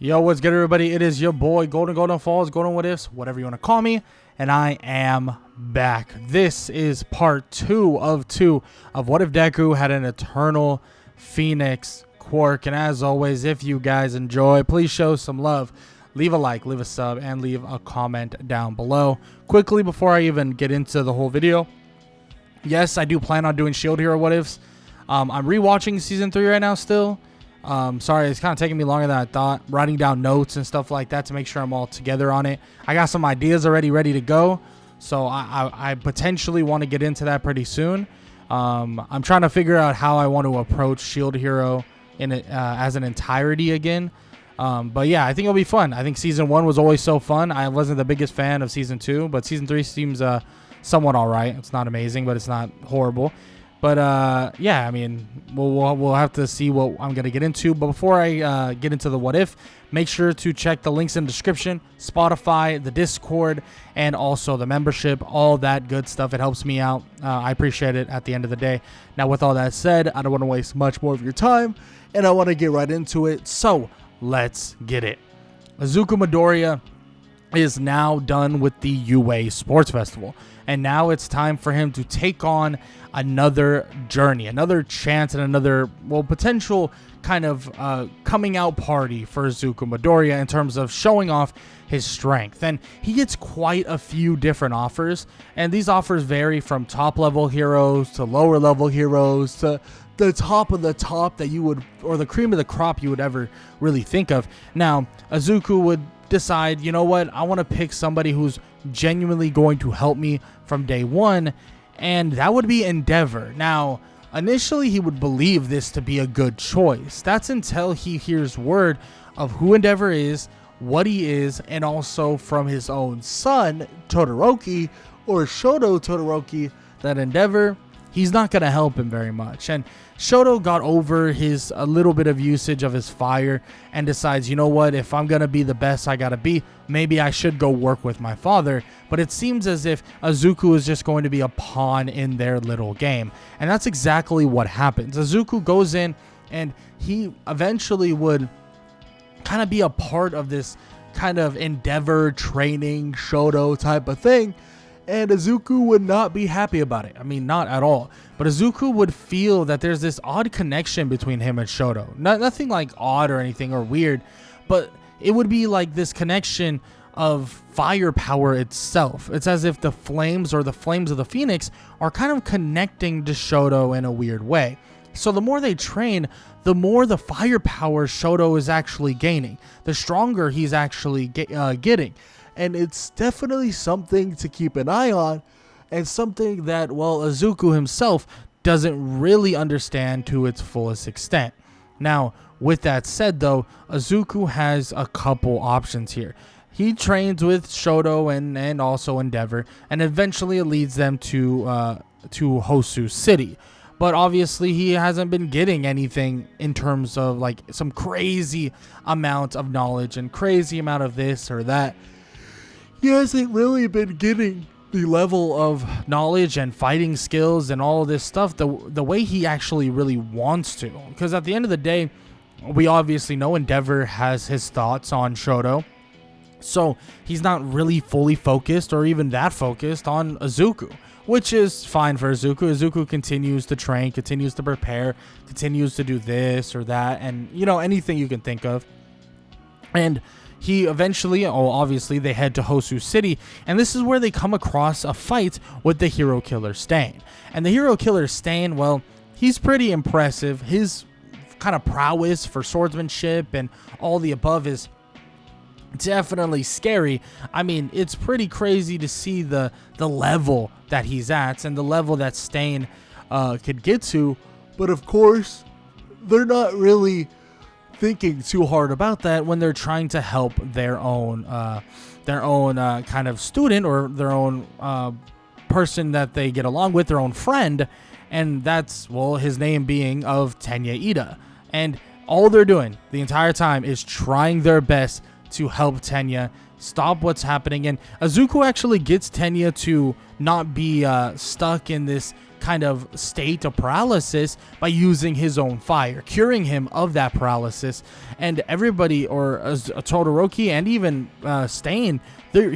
Yo, what's good, everybody? It is your boy Golden Falls, Golden What Ifs, whatever you want to call me, and I am back. This is part 2 of What If Deku had an Eternal Phoenix Quirk. And as always, if you guys enjoy, please show some love. Leave a like, leave a sub, and leave a comment down below. Quickly, before I even get into the whole video, yes, I do plan on doing Shield Hero What Ifs. I'm rewatching Season 3 right now still. Sorry, it's kind of taking me longer than I thought. Writing down notes and stuff like that to make sure I'm all together on it. I got some ideas already ready to go, so I potentially want to get into that pretty soon. I'm trying to figure out how I want to approach Shield Hero in it, as an entirety again. But yeah, I think it'll be fun. I think Season 1 was always so fun. I wasn't the biggest fan of Season 2, but Season 3 seems somewhat alright. It's not amazing, but it's not horrible. But yeah, I mean, we'll have to see what I'm gonna get into. But before I get into the what if, make sure to check the links in the description, Spotify, the Discord, and also the membership, all that good stuff. It helps me out. I appreciate it at the end of the day. Now, with all that said, I don't want to waste much more of your time, and I want to get right into it. So let's get it. Izuku Midoriya is now done with the UA Sports Festival, and now it's time for him to take on another journey, another chance, and another, well, potential kind of coming out party for Izuku Midoriya in terms of showing off his strength. And he gets quite a few different offers, and these offers vary from top level heroes to lower level heroes to the top of the top that you would, or the cream of the crop you would ever really think of. Now, Izuku would decide, you know what, I want to pick somebody who's genuinely going to help me from day one, and that would be Endeavor. Now, initially he would believe this to be a good choice. That's until he hears word of who Endeavor is, what he is, and also from his own son, Todoroki, or Shoto Todoroki, that Endeavor, he's not going to help him very much. And Shoto got over his a little bit of usage of his fire and decides, you know what, if I'm going to be the best I got to be, maybe I should go work with my father. But it seems as if Izuku is just going to be a pawn in their little game. And that's exactly what happens. Izuku goes in, and he eventually would kind of be a part of this kind of Endeavor training Shoto type of thing. And Izuku would not be happy about it. I mean, not at all. But Izuku would feel that there's this odd connection between him and Shoto. Nothing like odd or anything or weird, but it would be like this connection of firepower itself. It's as if the flames, or the flames of the Phoenix, are kind of connecting to Shoto in a weird way. So the more they train, the more the firepower Shoto is actually gaining, the stronger he's actually getting. And it's definitely something to keep an eye on, and something that, well, Izuku himself doesn't really understand to its fullest extent. Now, with that said, though, Izuku has a couple options here. He trains with Shoto and also Endeavor, and eventually it leads them to Hosu City. But obviously he hasn't been getting anything in terms of like some crazy amount of knowledge and crazy amount of this or that. He hasn't really been getting the level of knowledge and fighting skills and all of this stuff the way he actually really wants to. Because at the end of the day, we obviously know Endeavor has his thoughts on Shoto. So he's not really fully focused or even that focused on Izuku, which is fine for Izuku. Izuku continues to train, continues to prepare, continues to do this or that, and, you know, anything you can think of. And he eventually, obviously, they head to Hosu City, and this is where they come across a fight with the Hero Killer Stain. And the Hero Killer Stain, well, he's pretty impressive. His kind of prowess for swordsmanship and all the above is definitely scary. I mean, it's pretty crazy to see the level that he's at and the level that Stain could get to. But of course, they're not really thinking too hard about that when they're trying to help their own kind of student, or their own person that they get along with, their own friend, and that's, well, his name being of Tenya Ida. And all they're doing the entire time is trying their best to help Tenya stop what's happening. And Izuku actually gets Tenya to not be stuck in this kind of state of paralysis by using his own fire, curing him of that paralysis. And everybody, or Todoroki and even Stain, they're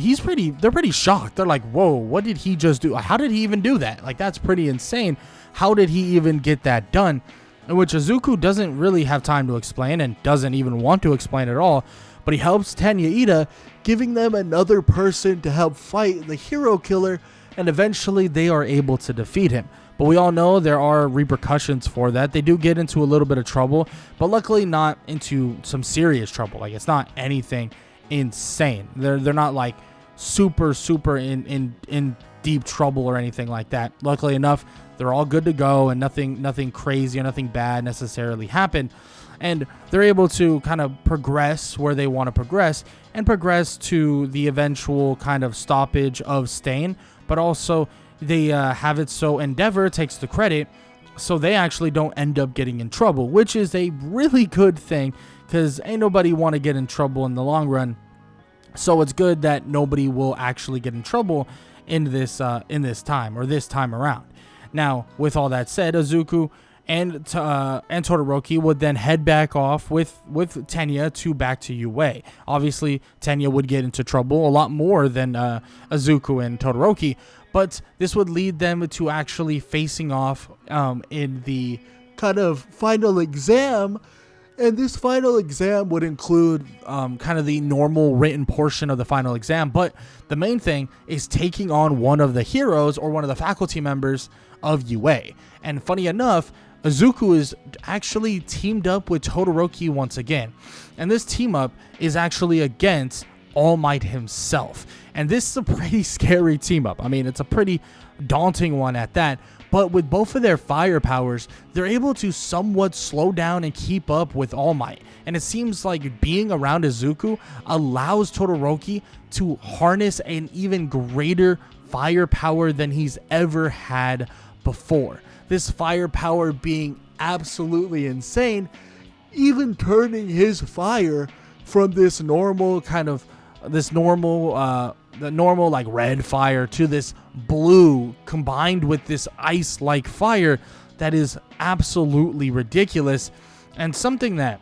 pretty shocked. They're like, whoa, what did he just do? How did he even do that? Like, that's pretty insane. How did he even get that done? In which Izuku doesn't really have time to explain and doesn't even want to explain at all. But he helps Tenya Ida, giving them another person to help fight the hero killer, and eventually they are able to defeat him. But we all know there are repercussions for that. They do get into a little bit of trouble, but luckily not into some serious trouble. Like, it's not anything insane. They're not like super in deep trouble or anything like that. Luckily enough, they're all good to go, and nothing crazy or nothing bad necessarily happened. And they're able to kind of progress where they want to progress, and progress to the eventual kind of stoppage of Stain. But also, they have it so Endeavor takes the credit, so they actually don't end up getting in trouble, which is a really good thing, because ain't nobody want to get in trouble in the long run. So it's good that nobody will actually get in trouble in this time around. Now, with all that said, Izuku and Todoroki would then head back off with Tenya to back to UA. Obviously, Tenya would get into trouble a lot more than Izuku and Todoroki, but this would lead them to actually facing off in the kind of final exam. And this final exam would include kind of the normal written portion of the final exam, but the main thing is taking on one of the heroes or one of the faculty members of UA. And funny enough, Izuku is actually teamed up with Todoroki once again. And this team up is actually against All Might himself. And this is a pretty scary team up. I mean, it's a pretty daunting one at that. But with both of their fire powers, they're able to somewhat slow down and keep up with All Might. And it seems like being around Izuku allows Todoroki to harness an even greater fire power than he's ever had before. This fire power being absolutely insane, even turning his fire from the normal like red fire to this blue, combined with this ice-like fire that is absolutely ridiculous, and something that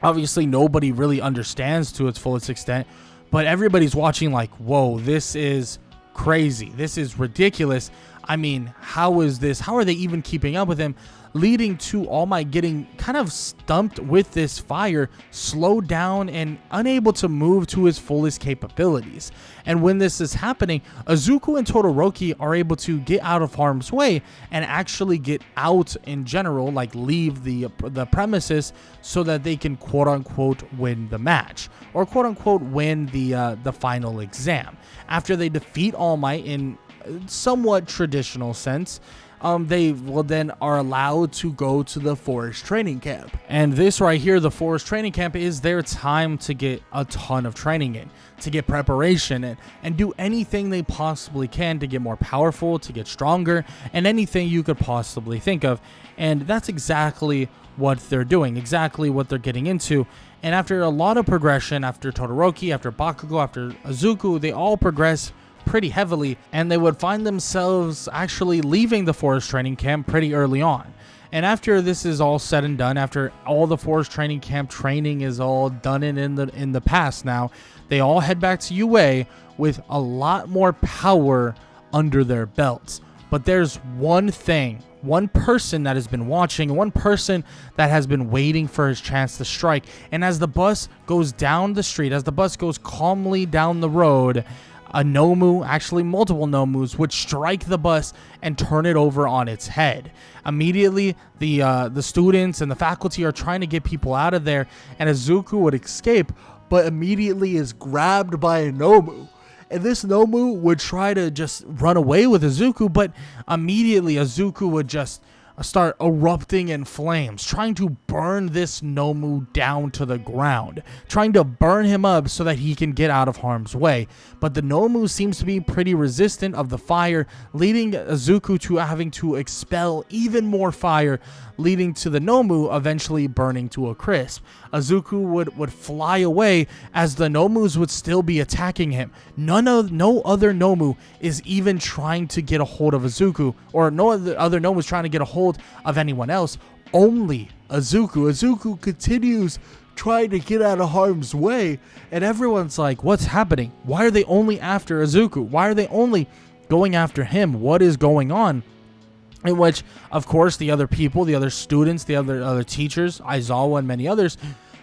obviously nobody really understands to its fullest extent, but everybody's watching like, whoa, this is crazy, this is ridiculous. I mean, how is this? How are they even keeping up with him? Leading to All Might getting kind of stumped with this fire, slowed down, and unable to move to his fullest capabilities. And when this is happening, Izuku and Todoroki are able to get out of harm's way and actually get out in general, like leave the premises, so that they can quote-unquote win the match, or quote-unquote win the final exam. After they defeat All Might in somewhat traditional sense, they will then are allowed to go to the forest training camp. And this right here, the forest training camp, is their time to get a ton of training in, to get preparation in, and do anything they possibly can to get more powerful, to get stronger, and anything you could possibly think of. And that's exactly what they're doing, exactly what they're getting into. And after a lot of progression, after Todoroki, after Bakugo, after Izuku, they all progress pretty heavily, and they would find themselves actually leaving the forest training camp pretty early on. And after this is all said and done, after all the forest training camp training is all done in the past now, they all head back to UA with a lot more power under their belts. But there's one thing, one person that has been watching, one person that has been waiting for his chance to strike. And as the bus goes down the street, as the bus goes calmly down the road, a Nomu, actually multiple Nomus, would strike the bus and turn it over on its head. Immediately, the students and the faculty are trying to get people out of there, and Izuku would escape, but immediately is grabbed by a Nomu. And this Nomu would try to just run away with Izuku, but immediately Izuku would just start erupting in flames, trying to burn this Nomu down to the ground, trying to burn him up so that he can get out of harm's way. But the Nomu seems to be pretty resistant of the fire, leading Izuku to having to expel even more fire, leading to the Nomu eventually burning to a crisp. Izuku would fly away as the Nomus would still be attacking him. No other Nomu is even trying to get a hold of Izuku, or no other Nomu is trying to get a hold of anyone else. Only Izuku. Izuku continues trying to get out of harm's way, and everyone's like, what's happening? Why are they only after Izuku? Why are they only going after him? What is going on? In which, of course, the other people, the other students, the other teachers, Aizawa and many others,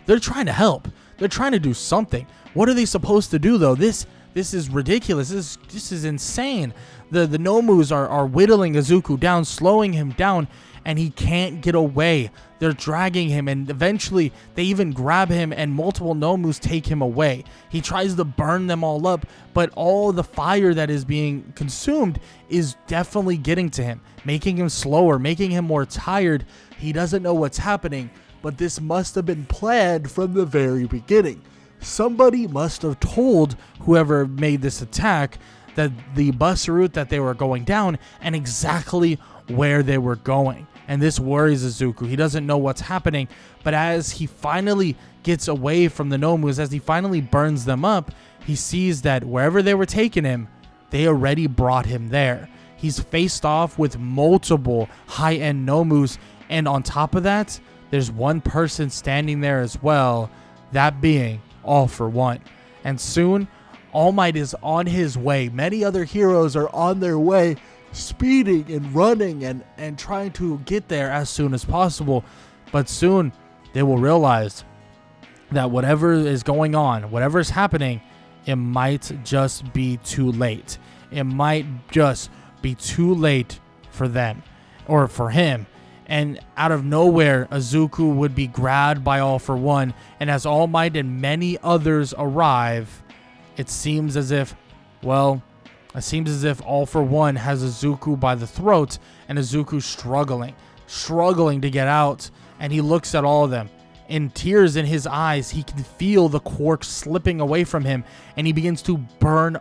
they're trying to help. They're trying to do something. What are they supposed to do, though? This is ridiculous. This is insane. The Nomus are whittling Izuku down, slowing him down, and he can't get away. They're dragging him, and eventually they even grab him, and multiple Nomus take him away. He tries to burn them all up, but all the fire that is being consumed is definitely getting to him, making him slower, making him more tired. He doesn't know what's happening, but this must have been planned from the very beginning. Somebody must have told whoever made this attack that the bus route that they were going down and exactly where they were going. And this worries Izuku. He doesn't know what's happening, but as he finally gets away from the Nomus, as he finally burns them up, he sees that wherever they were taking him, they already brought him there. He's faced off with multiple high-end Nomus, and on top of that, there's one person standing there as well, that being All For One. And soon, All Might is on his way. Many other heroes are on their way, speeding and running and trying to get there as soon as possible. But soon, they will realize that whatever is going on, whatever is happening, it might just be too late. It might just be too late for them, or for him. And out of nowhere, Izuku would be grabbed by All For One, and as All Might and many others arrive, it seems as if All For One has Izuku by the throat, and Izuku struggling to get out, and he looks at all of them. In tears in his eyes, he can feel the Quirk slipping away from him, and he begins to burn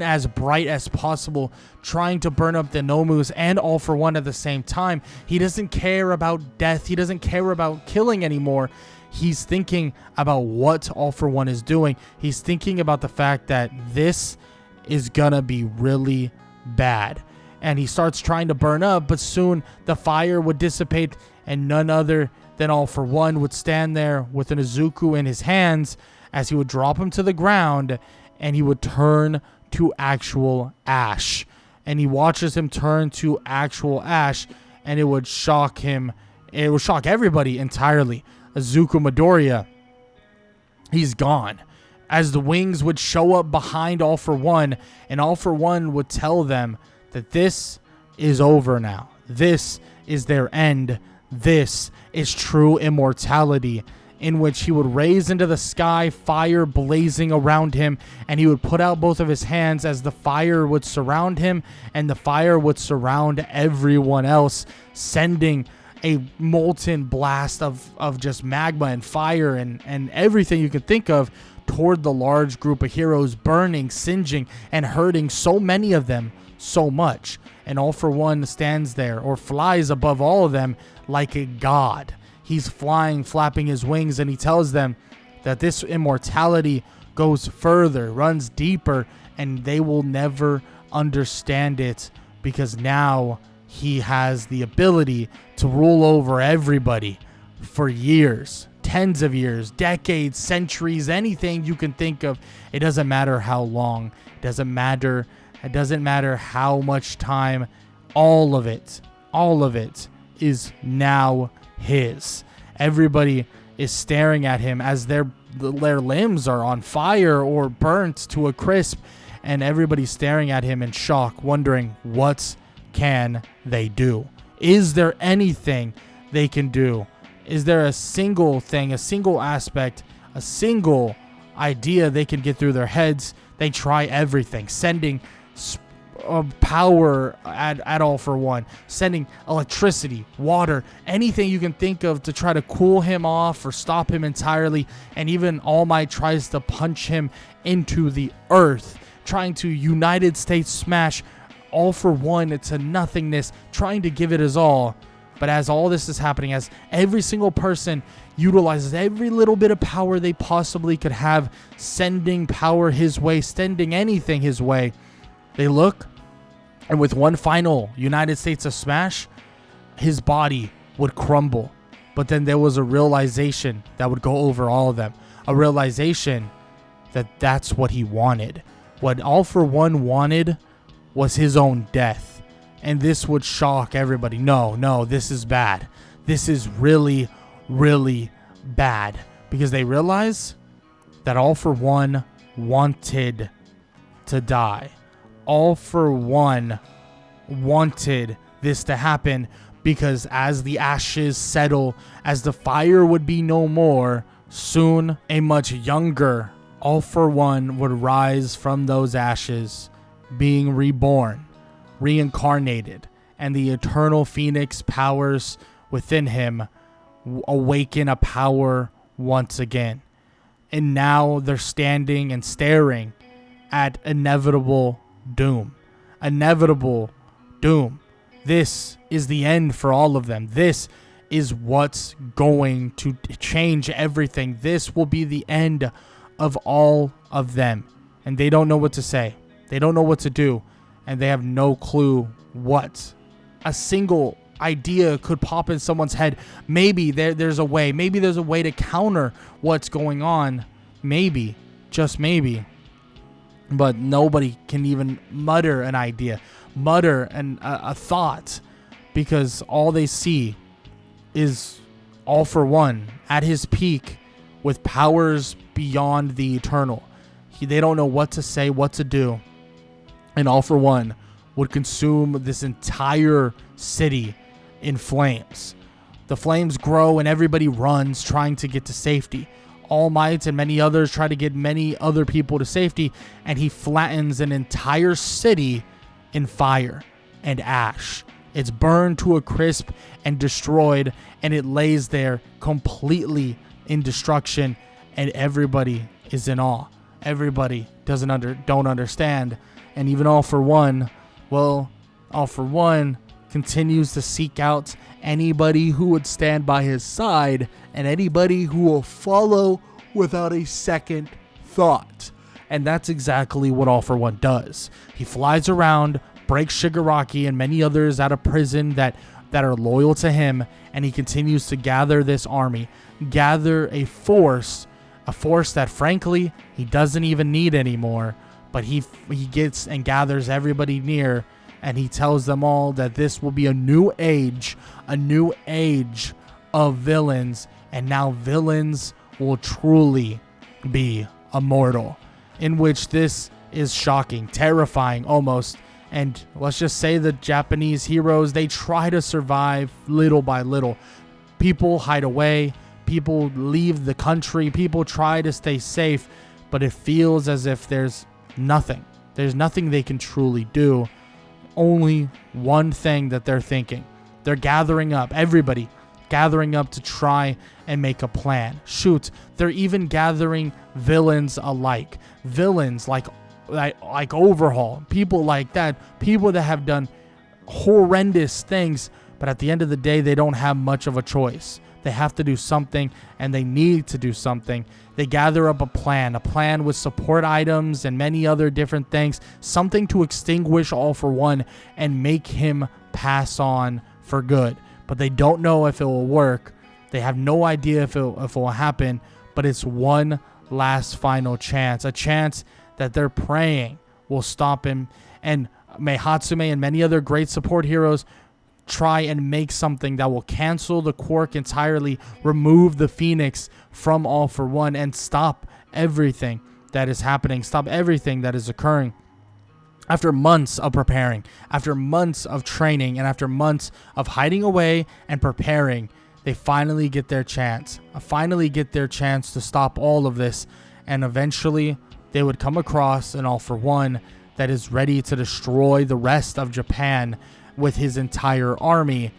as bright as possible, trying to burn up the Nomus and All For One at the same time. He doesn't care about death. He doesn't care about killing anymore. He's thinking about what All For One is doing. He's thinking about the fact that this is gonna be really bad. And he starts trying to burn up, but soon the fire would dissipate, and none other than All For One would stand there with an Izuku in his hands as he would drop him to the ground, and he would turn to actual ash. And he watches him turn to actual ash, and it would shock him. It would shock everybody entirely. Izuku Midoriya, he's gone. As the wings would show up behind All For One, and All For One would tell them that this is over now. This is their end. This is true immortality, in which he would raise into the sky, fire blazing around him, and he would put out both of his hands as the fire would surround him, and the fire would surround everyone else, sending a molten blast of just magma and fire and everything you could think of toward the large group of heroes, burning, singeing, and hurting so many of them so much. And All For One stands there, or flies above all of them like a god. He's flying, flapping his wings, and he tells them that this immortality goes further, runs deeper, and they will never understand it, because now he has the ability to rule over everybody for years, tens of years, decades, centuries, anything you can think of. It doesn't matter how long. It doesn't matter how much time. All of it is now his. Everybody is staring at him as their limbs are on fire or burnt to a crisp, and everybody's staring at him in shock, wondering what can they do? Is there anything they can do? Is there a single thing, a single aspect, a single idea they can get through their heads? They try everything, sending power at All For One, sending electricity, water, anything you can think of to try to cool him off or stop him entirely. And even All Might tries to punch him into the earth, trying to United States smash All For One to nothingness, trying to give it his all. But as all this is happening, as every single person utilizes every little bit of power they possibly could have, sending power his way, sending anything his way, they look, and with one final United States of smash, his body would crumble. But then there was a realization that would go over all of them. A realization that that's what he wanted. What All For One wanted was his own death. And this would shock everybody. No, this is bad. This is really, really bad. Because they realize that All For One wanted to die. All For One wanted this to happen, because as the ashes settle, as the fire would be no more, soon a much younger All For One would rise from those ashes, being reborn, reincarnated, and the eternal phoenix powers within him awaken a power once again. And now they're standing and staring at inevitable doom. Inevitable doom. This is the end for all of them. This is what's going to change everything. This will be the end of all of them. And they don't know what to say. They don't know what to do. And they have no clue what. A single idea could pop in someone's head. Maybe there's a way. Maybe there's a way to counter what's going on. Maybe. Just maybe. But nobody can even mutter an idea, mutter a thought, because all they see is All For One at his peak with powers beyond the eternal. They don't know what to say, what to do. And All For One would consume this entire city in flames. The flames grow and everybody runs, trying to get to safety. All Might and many others try to get many other people to safety, and he flattens an entire city in fire and ash. It's burned to a crisp and destroyed, and it lays there completely in destruction, and everybody is in awe. Everybody don't understand, and even All For One, well, All For One continues to seek out anybody who would stand by his side and anybody who will follow without a second thought. And that's exactly what All For One does. He flies around, breaks Shigaraki and many others out of prison that are loyal to him, and he continues to gather this army, gather a force that frankly he doesn't even need anymore, but he gets and gathers everybody near. And he tells them all that this will be a new age of villains. And now villains will truly be immortal. In which this is shocking, terrifying almost. And let's just say the Japanese heroes, they try to survive little by little. People hide away. People leave the country. People try to stay safe. But it feels as if there's nothing. There's nothing they can truly do. Only one thing that they're thinking. They're gathering up, everybody gathering up to try and make a plan. Shoot, they're even gathering villains alike. Villains like Overhaul, people like that, people that have done horrendous things, but at the end of the day, they don't have much of a choice. They have to do something, and they need to do something. They gather up a plan with support items and many other different things, something to extinguish All For One and make him pass on for good. But they don't know if it will work. They have no idea if it will happen, but it's one last final chance, a chance that they're praying will stop him. And may Hatsume and many other great support heroes try and make something that will cancel the Quirk entirely, remove the Phoenix from All For One, and stop everything that is happening, stop everything that is occurring. After months of preparing, after months of training, and after months of hiding away and preparing, they finally get their chance. To stop all of this, and eventually they would come across an All For One that is ready to destroy the rest of Japan with his entire army.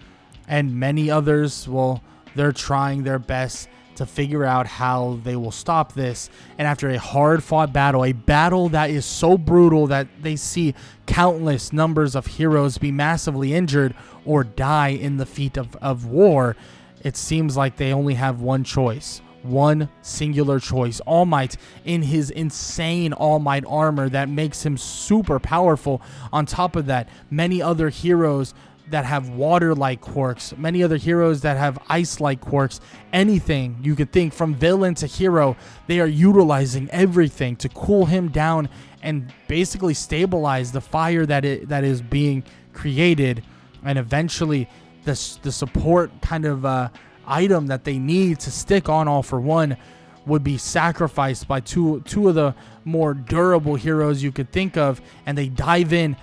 And many others, well, they're trying their best to figure out how they will stop this. And after a hard-fought battle, a battle that is so brutal that they see countless numbers of heroes be massively injured or die in the feat of war, it seems like they only have one choice. One singular choice. All Might in his insane All Might armor that makes him super powerful. On top of that, many other heroes that have water-like quirks, many other heroes that have ice-like quirks, anything you could think from villain to hero, they are utilizing everything to cool him down and basically stabilize the fire that is being created. And eventually the support kind of item that they need to stick on All For One would be sacrificed by two of the more durable heroes you could think of, and they dive in,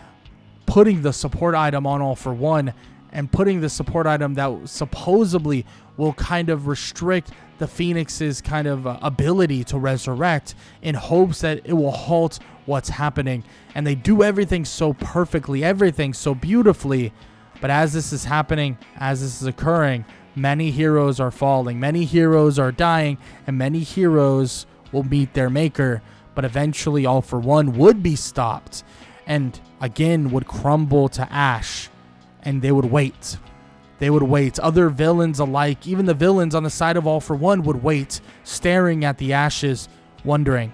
putting the support item on All For One, and putting the support item that supposedly will kind of restrict the Phoenix's kind of ability to resurrect, in hopes that it will halt what's happening. And they do everything so perfectly, everything so beautifully. But as this is happening, as this is occurring, many heroes are falling, many heroes are dying, and many heroes will meet their maker. But eventually All For One would be stopped, and again would crumble to ash, and they would wait. They would wait. Other villains alike, even the villains on the side of All For One, would wait, staring at the ashes, wondering,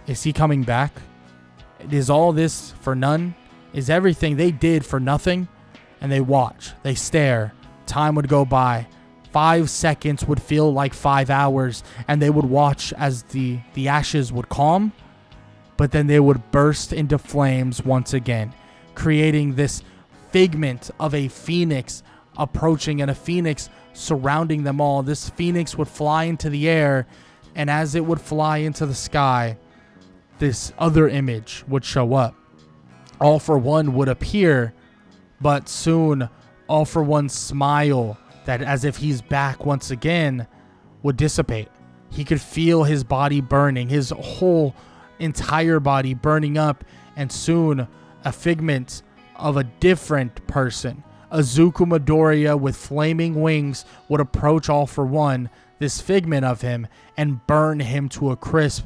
is he coming back? Is all this for none? Is everything they did for nothing? And they watch, they stare. Time would go by. 5 seconds would feel like 5 hours, and they would watch as the ashes would calm, but then they would burst into flames once again, creating this figment of a phoenix approaching and a phoenix surrounding them all. This phoenix would fly into the air, and as it would fly into the sky, this other image would show up. All For One would appear, but soon All For One's smile, that as if he's back once again, would dissipate. He could feel his body burning, his whole entire body burning up, and soon a figment of a different person, Izuku Midoriya with flaming wings, would approach All For One, this figment of him, and burn him to a crisp,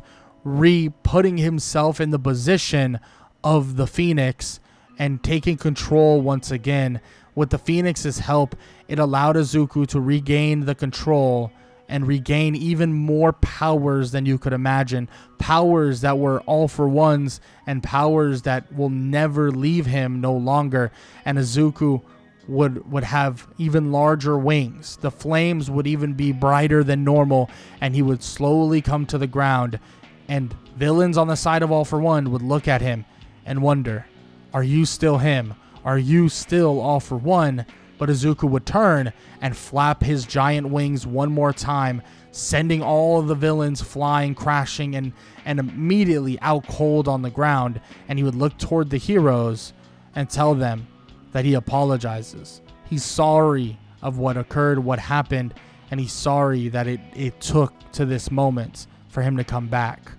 putting himself in the position of the Phoenix and taking control once again. With the Phoenix's help, it allowed Izuku to regain the control and regain even more powers than you could imagine. Powers that were All For One's, and powers that will never leave him no longer. And Izuku would have even larger wings. The flames would even be brighter than normal, and he would slowly come to the ground. And villains on the side of All For One would look at him and wonder, are you still him? Are you still All For One? But Izuku would turn and flap his giant wings one more time, sending all of the villains flying, crashing, and immediately out cold on the ground. And he would look toward the heroes and tell them that he apologizes. He's sorry of what occurred, what happened, and he's sorry that it took to this moment for him to come back.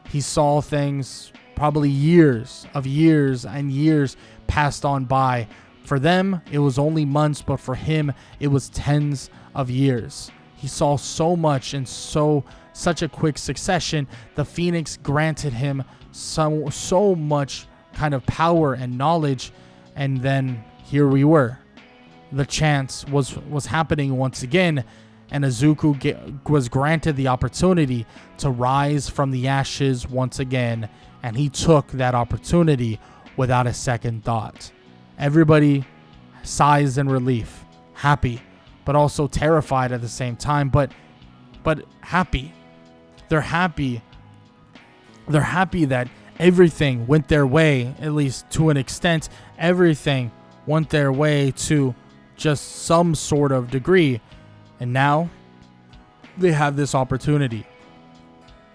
He saw things, probably years and years passed on by. For them, it was only months, but for him, it was tens of years. He saw so much in such a quick succession. The Phoenix granted him so much kind of power and knowledge, and then here we were. The chance was happening once again, and Izuku was granted the opportunity to rise from the ashes once again, and he took that opportunity without a second thought. Everybody sighs in relief, happy, but also terrified at the same time, but happy. They're happy. They're happy that everything went their way, at least to an extent. Everything went their way to just some sort of degree. And now they have this opportunity.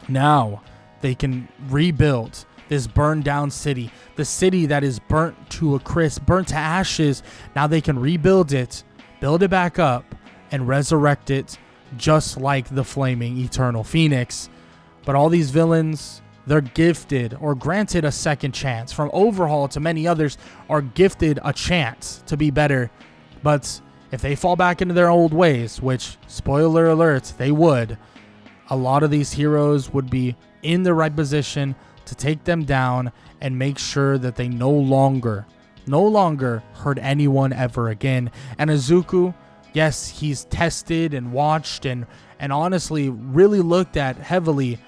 Now they can rebuild this burned down city, the city that is burnt to a crisp, burnt to ashes. Now they can rebuild it, build it back up, and resurrect it just like the flaming eternal phoenix. But all these villains, they're gifted or granted a second chance. From Overhaul to many others are gifted a chance to be better. But if they fall back into their old ways, which, spoiler alert, they would, a lot of these heroes would be in the right position to take them down and make sure that they no longer hurt anyone ever again. And Izuku, yes, he's tested and watched and honestly really looked at heavily,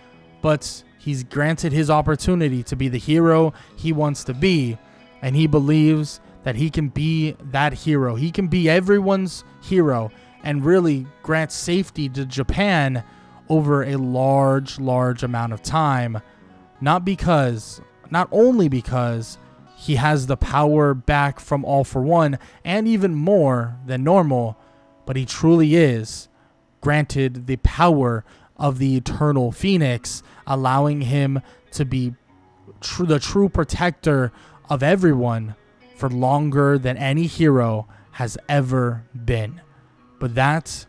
but he's granted his opportunity to be the hero he wants to be, and he believes that he can be that hero. He can be everyone's hero and really grant safety to Japan over a large amount of time. Not only because he has the power back from All for One and even more than normal, but he truly is granted the power of the Eternal Phoenix, allowing him to be the true protector of everyone for longer than any hero has ever been. But that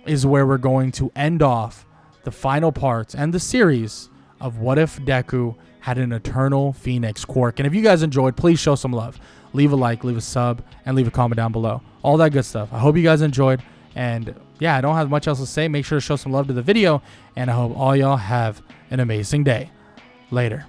is where we're going to end off the final part and the series of What If Deku Had an Eternal Phoenix Quirk. And if you guys enjoyed, please show some love. Leave a like, leave a sub, and leave a comment down below. All that good stuff. I hope you guys enjoyed. And yeah, I don't have much else to say. Make sure to show some love to the video. And I hope all y'all have an amazing day. Later.